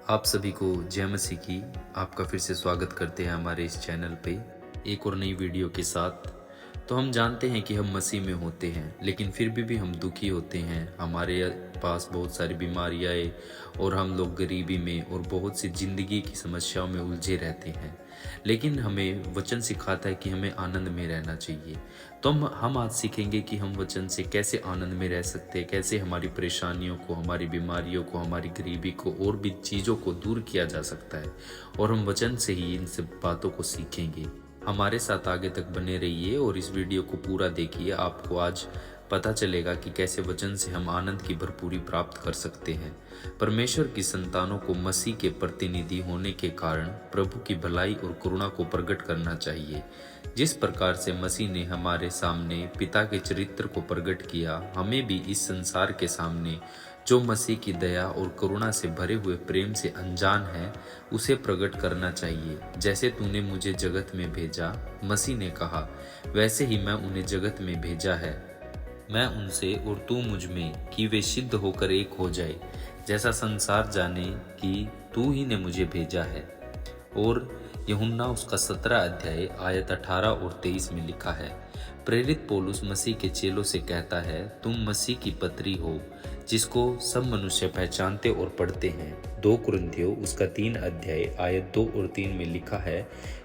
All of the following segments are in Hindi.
आप सभी को जय मसीह की। आपका फिर से स्वागत करते हैं हमारे इस चैनल पे एक और नई वीडियो के साथ। तो हम जानते हैं कि हम मसीह में होते हैं, लेकिन फिर भी हम दुखी होते हैं। हमारे पास बहुत सारी बीमारियाँ हैं और हम लोग गरीबी में और बहुत सी ज़िंदगी की समस्याओं में उलझे रहते हैं। लेकिन हमें वचन सिखाता है कि हमें आनंद में रहना चाहिए। तो हम आज सीखेंगे कि हम वचन से कैसे आनंद में रह सकते हैं, कैसे हमारी परेशानियों को, हमारी बीमारियों को, हमारी गरीबी को और भी चीज़ों को दूर किया जा सकता है। और हम वचन से ही इन सब बातों को सीखेंगे। हमारे साथ आगे तक बने रहिए और इस वीडियो को पूरा देखिए। आपको आज पता चलेगा कि कैसे वचन से हम आनंद की भरपूरी प्राप्त कर सकते हैं। परमेश्वर की संतानों को मसीह के प्रतिनिधि होने के कारण प्रभु की भलाई और करुणा को प्रकट करना चाहिए। जिस प्रकार से मसीह ने हमारे सामने पिता के चरित्र को प्रकट किया, हमें भी इस संसार के सामने जो मसीह की दया और करुणा से भरे हुए प्रेम से अनजान है, उसे प्रकट करना चाहिए। जैसे तूने मुझे जगत में भेजा, मसीह ने कहा, वैसे ही मैं उन्हें जगत में भेजा है। मैं उनसे और तू मुझ में, कि वे सिद्ध होकर एक हो जाए, जैसा संसार जाने कि तू ही ने मुझे भेजा है। और यूहन्ना उसका 17 अध्याय आयत 18 और 23 में लिखा है, प्रेरित पौलुस मसीह के चेलों से कहता है, तुम मसीह की पत्री हो, जिसको सब मनुष्य पहचानते और पढ़ते हैं। 2 कुरिन्थियों उसका 3 अध्याय आयत 2 और 3 में लिखा है,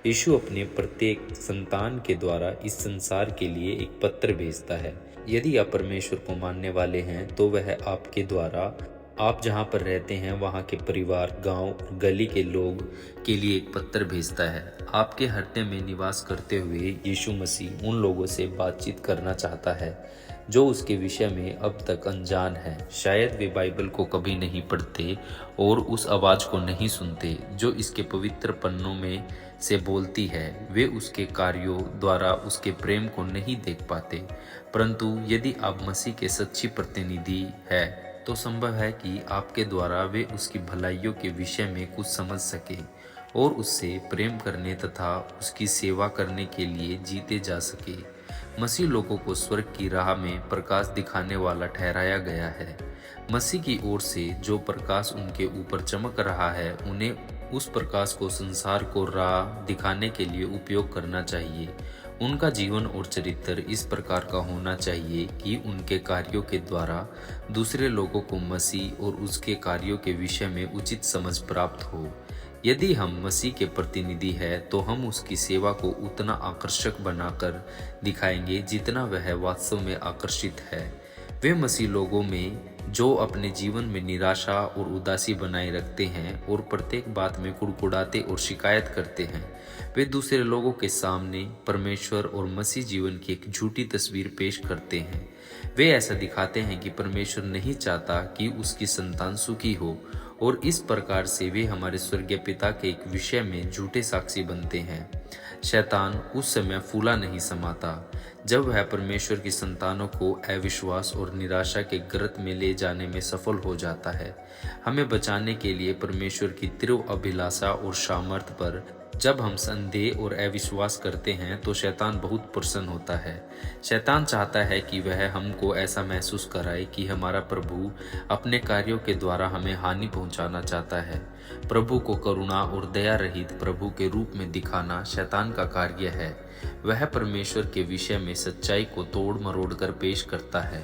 यीशु अपने प्रत्येक संतान के द्वारा इस संसार के लिए एक पत्र भेजता है। यदि आप परमेश्वर को मानने वाले हैं तो वह आपके द्वारा आप जहाँ पर रहते हैं वहाँ के परिवार, गांव और गली के लोग के लिए एक पत्र भेजता है। आपके हृदय में निवास करते हुए यीशु मसीह उन लोगों से बातचीत करना चाहता है जो उसके विषय में अब तक अनजान है। शायद वे बाइबल को कभी नहीं पढ़ते और उस आवाज़ को नहीं सुनते जो इसके पवित्र पन्नों में से बोलती है। वे उसके कार्यों द्वारा उसके प्रेम को नहीं देख पाते। परंतु यदि आप मसीह के सच्ची प्रतिनिधि हैं तो संभव है कि आपके द्वारा वे उसकी भलाइयों के विषय में कुछ समझ सके और उससे प्रेम करने तथा उसकी सेवा करने के लिए जीते जा सके। मसीह लोगों को स्वर्ग की राह में प्रकाश दिखाने वाला ठहराया गया है। मसीह की ओर से जो प्रकाश उनके ऊपर चमक रहा है, उन्हें उस प्रकाश को संसार को राह दिखाने के लिए उपयोग करना चाहिए। उनका जीवन और चरित्र इस प्रकार का होना चाहिए कि उनके कार्यों के द्वारा दूसरे लोगों को मसीह और उसके कार्यों के विषय में उचित समझ प्राप्त हो। यदि हम मसीह के प्रतिनिधि हैं तो हम उसकी सेवा को उतना आकर्षक बनाकर दिखाएंगे जितना वह वास्तव में आकर्षित है। वे मसीह लोगों में जो अपने जीवन में निराशा और उदासी बनाए रखते हैं और प्रत्येक बात में कुड़कुड़ाते और शिकायत करते हैं, वे दूसरे लोगों के सामने परमेश्वर और मसीह जीवन की एक झूठी तस्वीर पेश करते हैं। वे ऐसा दिखाते हैं कि परमेश्वर नहीं चाहता कि उसकी संतान सुखी हो और इस प्रकार से वे हमारे स्वर्गीय पिता के एक विषय में झूठे साक्षी बनते हैं। शैतान उस समय फूला नहीं समाता जब वह परमेश्वर की संतानों को अविश्वास और निराशा के गर्त में ले जाने में सफल हो जाता है। हमें बचाने के लिए परमेश्वर की तीव्र अभिलाषा और सामर्थ्य पर जब हम संदेह और अविश्वास करते हैं तो शैतान बहुत प्रसन्न होता है। शैतान चाहता है कि वह हमको ऐसा महसूस कराए कि हमारा प्रभु अपने कार्यों के द्वारा हमें हानि पहुंचाना चाहता है। प्रभु को करुणा और दया रहित प्रभु के रूप में दिखाना शैतान का कार्य है। वह परमेश्वर के विषय में सच्चाई को तोड़ मरोड़ कर पेश करता है।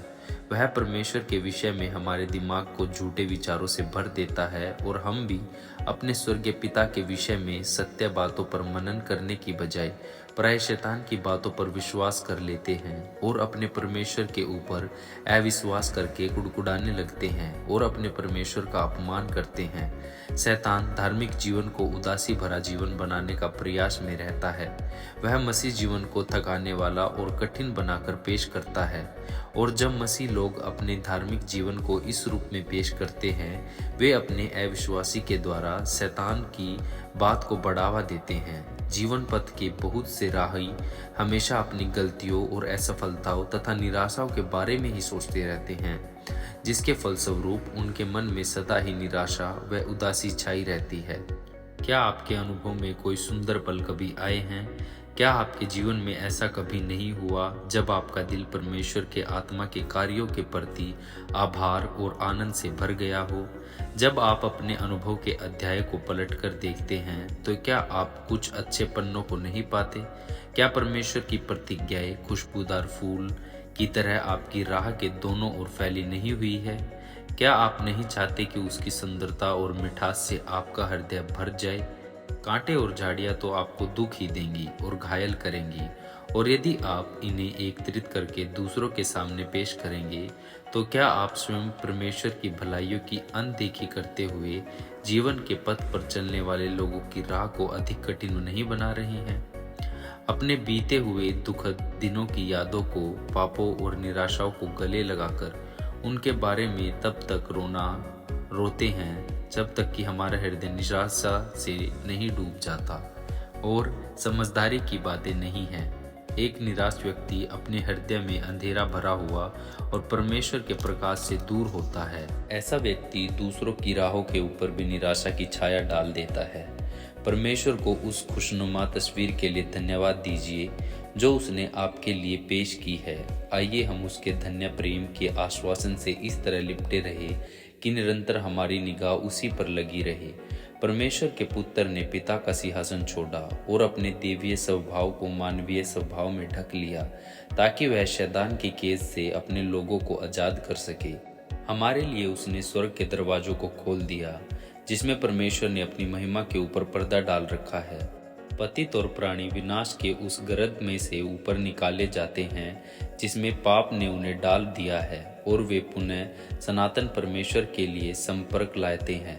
वह परमेश्वर के विषय में हमारे दिमाग को झूठे विचारों से भर देता है और हम भी अपने स्वर्गीय पिता के विषय में सत्य बातों पर मनन करने की बजाय प्राय शैतान की बातों पर विश्वास कर लेते हैं और अपने परमेश्वर के ऊपर अविश्वास करके कुड़कुड़ाने लगते हैं और अपने परमेश्वर का अपमान करते हैं। शैतान धार्मिक जीवन को उदासी भरा जीवन बनाने का प्रयास में रहता है। वह मसीह जीवन को थकाने वाला और कठिन बनाकर पेश करता है और जब मसीह लोग अपने धार्मिक जीवन को इस रूप में पेश करते हैं, वे अपने अविश्वासी के द्वारा शैतान की बात को बढ़ावा देते हैं। जीवन पथ के बहुत से राही हमेशा अपनी गलतियों और असफलताओं तथा निराशाओं के बारे में ही सोचते रहते हैं, जिसके फलस्वरूप उनके मन में सदा ही निराशा व उदासी छाई रहती है। क्या आपके अनुभव में कोई सुंदर पल कभी आए हैं? क्या आपके जीवन में ऐसा कभी नहीं हुआ जब आपका दिल परमेश्वर के आत्मा के कार्यों के प्रति आभार और आनंद से भर गया हो? जब आप अपने अनुभव के अध्याय को पलटकर देखते हैं तो क्या आप कुछ अच्छे पन्नों को नहीं पाते? क्या परमेश्वर की प्रतिज्ञाएं खुशबूदार फूल की तरह आपकी राह के दोनों ओर फैली नहीं हुई है? क्या आप नहीं चाहते कि उसकी सुंदरता और मिठास से आपका हृदय भर जाए? कांटे और झाड़ियां तो आपको दुख ही देंगी और घायल करेंगी, और यदि आप इन्हें एकत्रित करके दूसरों के सामने पेश करेंगे तो क्या आप स्वयं परमेश्वर की भलाइयों की अनदेखी करते हुए जीवन के पथ पर चलने वाले लोगों की राह को अधिक कठिन नहीं बना रहे हैं? अपने बीते हुए दुखद दिनों की यादों को, पापों और निराशाओं को गले लगाकर उनके बारे में तब तक रोते हैं जब तक कि हमारा हृदय निराशा से नहीं डूब जाता और समझदारी की बातें नहीं है। एक निराश व्यक्ति अपने हृदय में अंधेरा भरा हुआ और परमेश्वर के प्रकाश से दूर होता है। ऐसा व्यक्ति दूसरों की राहों के ऊपर भी निराशा की छाया डाल देता है। परमेश्वर को उस खुशनुमा तस्वीर के लिए धन्यवाद दीजिए जो उसने आपके लिए पेश की है। आइए हम उसके धन्य प्रेम के आश्वासन से इस तरह लिपटे रहे कि निरंतर हमारी निगाह उसी पर लगी रहे। परमेश्वर के पुत्र ने पिता का सिंहासन छोड़ा और अपने देवीय स्वभाव को मानवीय स्वभाव में ढक लिया ताकि वह शैतान की कैद से अपने लोगों को आजाद कर सके। हमारे लिए उसने स्वर्ग के दरवाजों को खोल दिया जिसमें परमेश्वर ने अपनी महिमा के ऊपर पर्दा डाल रखा है। पतित और प्राणी विनाश के उस गर्त में से ऊपर निकाले जाते हैं जिसमें पाप ने उन्हें डाल दिया है, और वे पुनः सनातन परमेश्वर के लिए संपर्क लाते हैं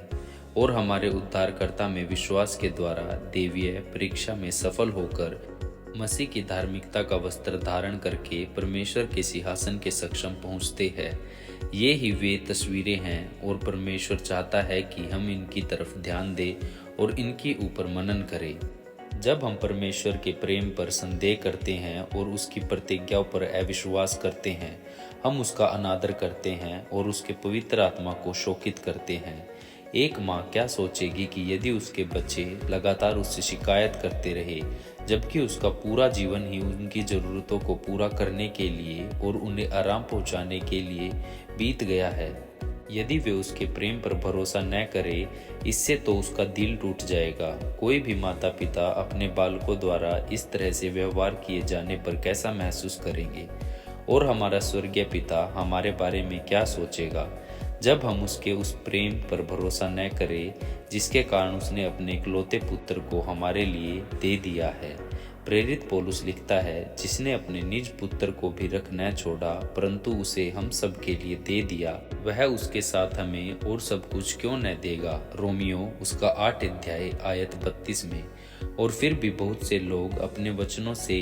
और हमारे उद्धारकर्ता में विश्वास के द्वारा देवीय परीक्षा में सफल होकर मसीह की धार्मिकता का वस्त्र धारण करके परमेश्वर के सिंहासन के सक्षम पहुंचते हैं। ये ही वे तस्वीरें हैं और परमेश्वर चाहता है कि हम इनकी तरफ ध्यान दें और इनके ऊपर मनन करें। जब हम परमेश्वर के प्रेम पर संदेह करते हैं और उसकी प्रतिज्ञाओं पर अविश्वास करते हैं, हम उसका अनादर करते हैं और उसके पवित्र आत्मा को शोकित करते हैं। एक माँ क्या सोचेगी कि यदि उसके बच्चे लगातार उससे शिकायत करते रहे जबकि उसका पूरा जीवन ही उनकी ज़रूरतों को पूरा करने के लिए और उन्हें आराम पहुंचाने के लिए बीत गया है। यदि वे उसके प्रेम पर भरोसा न करे, इससे तो उसका दिल टूट जाएगा। कोई भी माता पिता अपने बालकों द्वारा इस तरह से व्यवहार किए जाने पर कैसा महसूस करेंगे, और हमारा स्वर्गीय पिता हमारे बारे में क्या सोचेगा जब हम उसके उस प्रेम पर भरोसा न करें जिसके कारण उसने अपने इकलौते पुत्र को हमारे लिए दे दिया है। प्रेरित पौलुस लिखता है, जिसने अपने निज पुत्र को भी रख न छोड़ा परंतु उसे हम सब के लिए दे दिया, वह उसके साथ हमें और सब कुछ क्यों न देगा। रोमियो उसका 8 अध्याय आयत 32 में। और फिर भी बहुत से लोग अपने वचनों से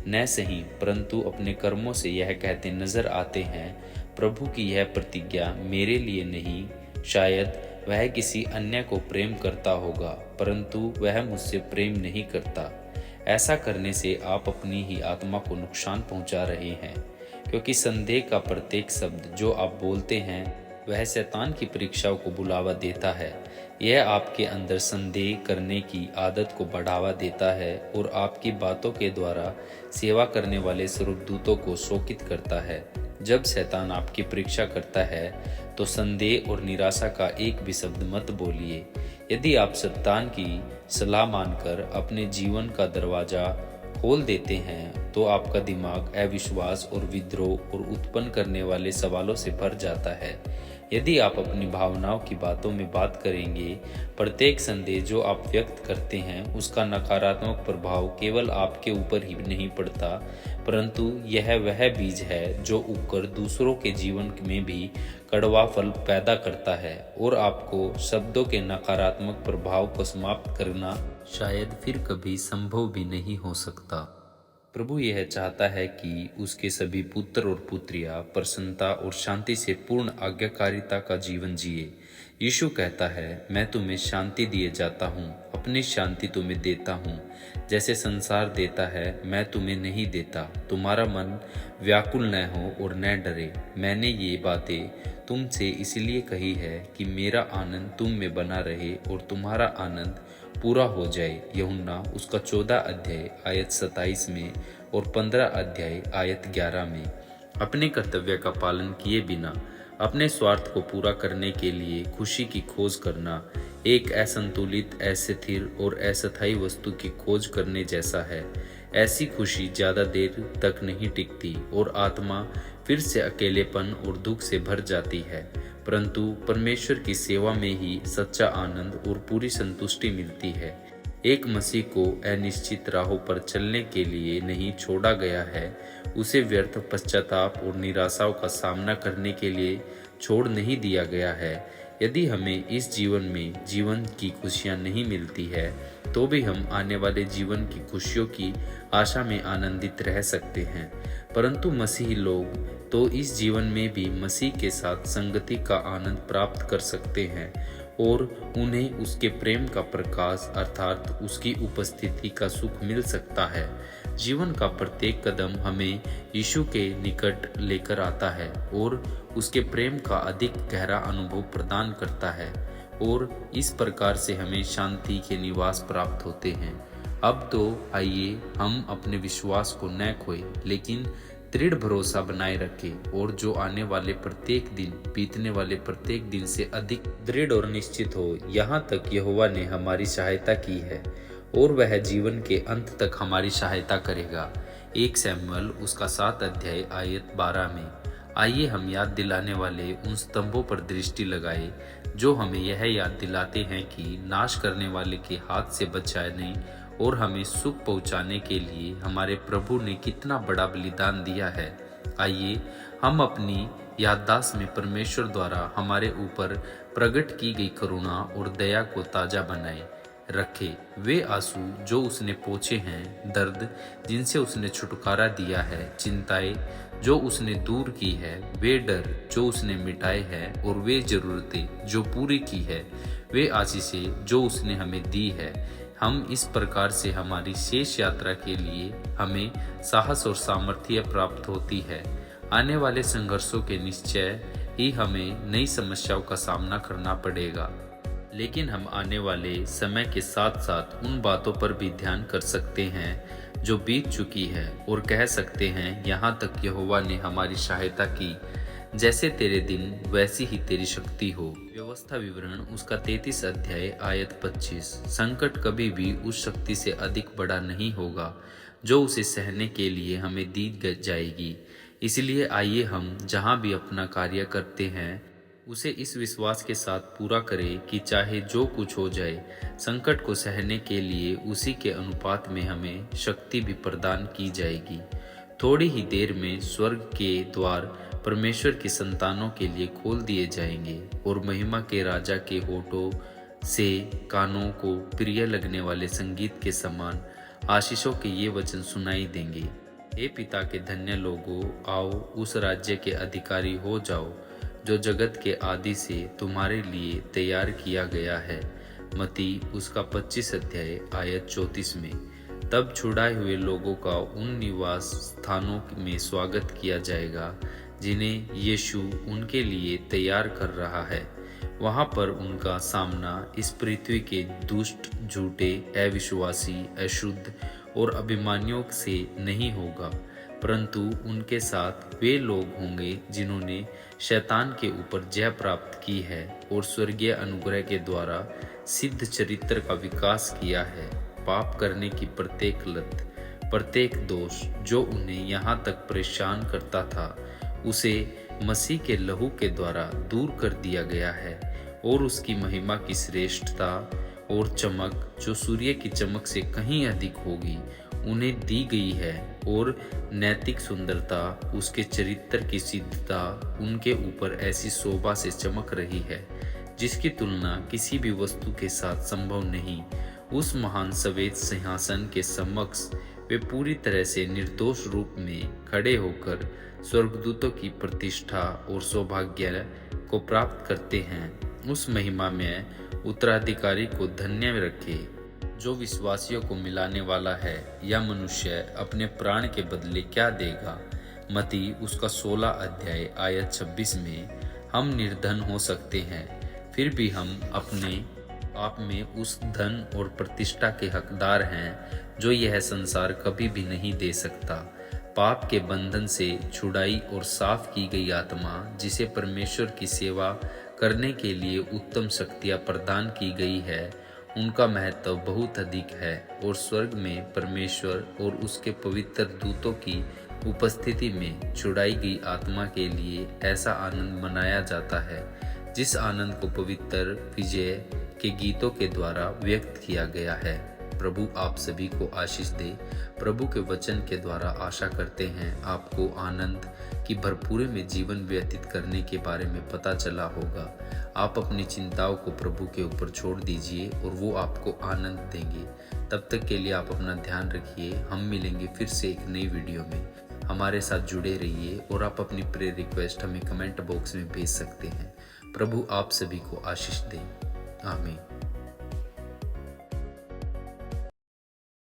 न सही परंतु अपने कर्मों से यह कहते नजर आते हैं, प्रभु की यह प्रतिज्ञा मेरे लिए नहीं, शायद वह किसी अन्य को प्रेम करता होगा परंतु वह मुझसे प्रेम नहीं करता। ऐसा करने से आप अपनी ही आत्मा को नुकसान पहुंचा रहे हैं, क्योंकि संदेह का प्रत्येक शब्द जो आप बोलते हैं वह शैतान की परीक्षाओं को बुलावा देता है। यह आपके अंदर संदेह करने की आदत को बढ़ावा देता है और आपकी बातों के द्वारा सेवा करने वाले स्वर्गदूतों को शोकित करता है। जब शैतान आपकी परीक्षा करता है तो संदेह और निराशा का एक भी शब्द मत बोलिए। यदि आप शैतान की सलाह मानकर अपने जीवन का दरवाजा खोल देते हैं तो आपका दिमाग अविश्वास और विद्रोह और उत्पन्न करने वाले सवालों से भर जाता है। यदि आप अपनी भावनाओं की बातों में बात करेंगे, प्रत्येक संदेश जो आप व्यक्त करते हैं उसका नकारात्मक प्रभाव केवल आपके ऊपर ही नहीं पड़ता परंतु यह वह बीज है जो उगकर दूसरों के जीवन में भी कड़वा फल पैदा करता है और आपको शब्दों के नकारात्मक प्रभाव को समाप्त करना शायद फिर कभी संभव भी नहीं हो सकता। प्रभु यह चाहता है कि उसके सभी पुत्र और पुत्रियां प्रसन्नता और शांति से पूर्ण आज्ञाकारिता का जीवन जिए। यीशु कहता है, मैं तुम्हें शांति दिए जाता हूँ, अपनी शांति तुम्हें देता हूँ। जैसे संसार देता है मैं तुम्हें नहीं देता। तुम्हारा मन व्याकुल न हो और न डरे। मैंने ये बातें तुमसे इसलिए कही है कि मेरा आनंद तुम में बना रहे और तुम्हारा आनंद पूरा हो जाए। यूहन्ना उसका 14 अध्याय आयत 27 में और 15 अध्याय आयत 11 में। अपने कर्तव्य का पालन किए बिना अपने स्वार्थ को पूरा करने के लिए खुशी की खोज करना एक असंतुलित, अस्थिर और अस्थायी वस्तु की खोज करने जैसा है। ऐसी खुशी ज्यादा देर तक नहीं टिकती और आत्मा फिर से अकेलेपन और दुख से भर जाती है। परंतु परमेश्वर की सेवा में ही सच्चा आनंद और पूरी संतुष्टि मिलती है। एक मसीह को अनिश्चित राहों पर चलने के लिए नहीं छोड़ा गया है, उसे व्यर्थ पश्चाताप और निराशाओं का सामना करने के लिए छोड़ नहीं दिया गया है। यदि हमें इस जीवन में जीवन की खुशियां नहीं मिलती है, तो भी हम आने वाले जीवन की खुशियों की आशा में आनंदित रह सकते हैं। परंतु मसीही लोग तो इस जीवन में भी मसीह के साथ संगति का आनंद प्राप्त कर सकते हैं और उन्हें उसके प्रेम का प्रकाश अर्थात उसकी उपस्थिति का सुख मिल सकता है। जीवन का प्रत्येक कदम हमें यीशु के निकट लेकर आता है और उसके प्रेम का अधिक गहरा अनुभव प्रदान करता है और इस प्रकार से हमें शांति के निवास प्राप्त होते हैं। अब तो आइए हम अपने विश्वास को न खोएं, लेकिन दृढ़ भरोसा बनाए रखें और जो आने वाले प्रत्येक दिन बीतने वाले प्रत्येक दिन से अधिक दृढ़ और निश्चित हो। यहाँ तक यहोवा ने हमारी सहायता की है और वह जीवन के अंत तक हमारी सहायता करेगा। 1 शमूएल उसका 7 अध्याय आयत 12 में। आइए हम याद दिलाने वाले उन स्तंभों पर दृष्टि लगाए जो हमें यह याद दिलाते हैं कि नाश करने वाले के हाथ से बचाने और हमें सुख पहुंचाने के लिए हमारे प्रभु ने कितना बड़ा बलिदान दिया है। आइए हम अपनी याददाश्त में परमेश्वर द्वारा हमारे ऊपर प्रकट की गई करुणा और दया को ताजा बनाए रखे। वे आंसू जो उसने पोंछे हैं, दर्द जिनसे उसने छुटकारा दिया है, चिंताएं जो उसने दूर की है, वे डर जो उसने मिटाए हैं और वे जरूरतें जो पूरी की है, वे आशीषें जो उसने हमें दी है। हम इस प्रकार से हमारी शेष यात्रा के लिए हमें साहस और सामर्थ्य प्राप्त होती है। आने वाले संघर्षों के निश्चय ही हमें नई समस्याओं का सामना करना पड़ेगा, लेकिन हम आने वाले समय के साथ साथ उन बातों पर भी ध्यान कर सकते हैं जो बीत चुकी है और कह सकते हैं, यहाँ तक यहोवा ने हमारी सहायता की। जैसे तेरे दिन वैसी ही तेरी शक्ति हो। व्यवस्था विवरण उसका 33 अध्याय आयत 25। संकट कभी भी उस शक्ति से अधिक बड़ा नहीं होगा जो उसे सहने के लिए हमें दी जाएगी। इसलिए आइए हम जहाँ भी अपना कार्य करते हैं उसे इस विश्वास के साथ पूरा करें कि चाहे जो कुछ हो जाए, संकट को सहने के लिए उसी के अनुपात में हमें शक्ति भी प्रदान की जाएगी। थोड़ी ही देर में स्वर्ग के द्वार परमेश्वर की संतानों के लिए खोल दिए जाएंगे और महिमा के राजा के होठों से कानों को प्रिय लगने वाले संगीत के समान आशीषों के ये वचन सुनाई देंगे। हे पिता के धन्य लोगों, आओ उस राज्य के अधिकारी हो जाओ जो जगत के आदि से तुम्हारे लिए तैयार किया गया है। मत्ती उसका 25 अध्याय आयत 34 में। तब छुड़ाए हुए लोगों का उन निवास स्थानों में स्वागत किया जाएगा जिन्हें यीशु उनके लिए तैयार कर रहा है। वहां पर उनका सामना इस पृथ्वी के दुष्ट, झूठे, अविश्वासी, अशुद्ध और अभिमानियों से नहीं होगा, परंतु उनके साथ वे लोग होंगे जिन्होंने शैतान के ऊपर जय प्राप्त की है और स्वर्गीय अनुग्रह के द्वारा सिद्ध चरित्र का विकास किया है। पाप करने की प्रत्येक लत, प्रत्येक दोष जो उन्हें यहाँ तक परेशान करता था, उसे मसीह के लहू के द्वारा दूर कर दिया गया है और उसकी महिमा की श्रेष्ठता और चमक जो सूर्य की चमक से कहीं अधिक होगी उन्हें दी गई है और नैतिक सुंदरता, उसके चरित्र की सिद्धता उनके ऊपर ऐसी शोभा से चमक रही है जिसकी तुलना किसी भी वस्तु के साथ संभव नहीं। उस महान सफेद सिंहासन के समक्ष वे पूरी तरह से निर्दोष रूप में खड़े होकर स्वर्गदूतों की प्रतिष्ठा और सौभाग्य को प्राप्त करते हैं। उस महिमा में उत्तराधिकारी को धन्य रखे जो विश्वासियों को मिलाने वाला है। यह मनुष्य अपने प्राण के बदले क्या देगा। मत्ती उसका 16 अध्याय आयत 26 में। हम निर्धन हो सकते हैं, फिर भी हम अपने आप में उस धन और प्रतिष्ठा के हकदार हैं जो यह संसार कभी भी नहीं दे सकता। पाप के बंधन से छुड़ाई और साफ की गई आत्मा, जिसे परमेश्वर की सेवा करने के लिए उत्तम शक्तियाँ प्रदान की गई है, उनका महत्व बहुत अधिक है और स्वर्ग में परमेश्वर और उसके पवित्र दूतों की उपस्थिति में छुड़ाई गई आत्मा के लिए ऐसा आनंद मनाया जाता है जिस आनंद को पवित्र विजय के गीतों के द्वारा व्यक्त किया गया है। प्रभु आप सभी को आशीष दे। प्रभु के वचन के द्वारा आशा करते हैं आपको आनंद की भरपूरी में जीवन व्यतीत करने के बारे में पता चला होगा। आप अपनी चिंताओं को प्रभु के ऊपर छोड़ दीजिए और वो आपको आनंद देंगे। तब तक के लिए आप अपना ध्यान रखिए। हम मिलेंगे फिर से एक नई वीडियो में। हमारे साथ जुड़े रहिए और आप अपनी प्रेयर रिक्वेस्ट हमें कमेंट बॉक्स में भेज सकते हैं। प्रभु आप सभी को आशीष दे। आमीन।